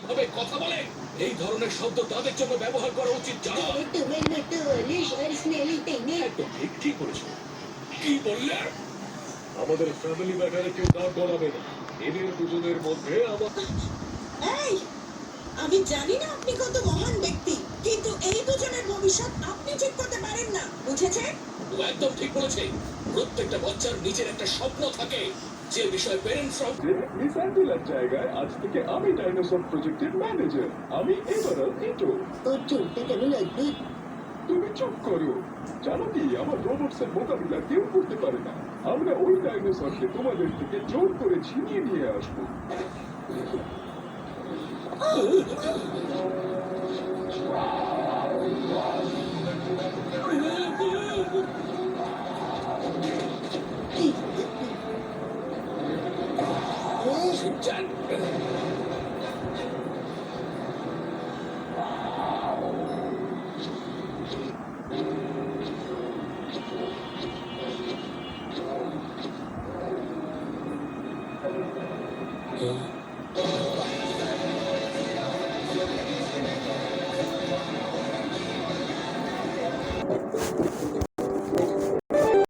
ভাবে কথা বলে, এই ধরনের শব্দ তাদের জন্য ব্যবহার করা উচিত যারা তোমার মতো অলস আর স্মেলি তাই না? একদম ঠিক ঠিক বলেছো। কি বললে? আমাদের ফ্যামিলি ম্যাটারে কেউ দাঁড় করাবে না। এদের দুজনের মধ্যে আমার এই, আমি জানি না আপনি কত মহান ব্যক্তি, কিন্তু এই দুজনের ভবিষ্যৎ আপনি ঠিক করতে পারেন না, বুঝেছেন? ও একদম ঠিক বলেছে। প্রত্যেকটা বাচ্চার নিজের একটা স্বপ্ন থাকে, যে বিষয়ে প্যারেন্টসরা মিস অ্যাঞ্জেলার জায়গায় আজ থেকে আমি ডাইনোসর প্রজেক্টের ম্যানেজার। আমি এবারও ইটো। ওর চুলটা কেমন অদ্ভুত। তুমি চুপ করো। জানো কি, আমার রোবটসের মোকাবিলা কেউ করতে পারে না। আমরা ওই ডাইনোসরকে তোমাদের থেকে জোর করে ছিনিয়ে নিয়ে আসবো। শিনচান,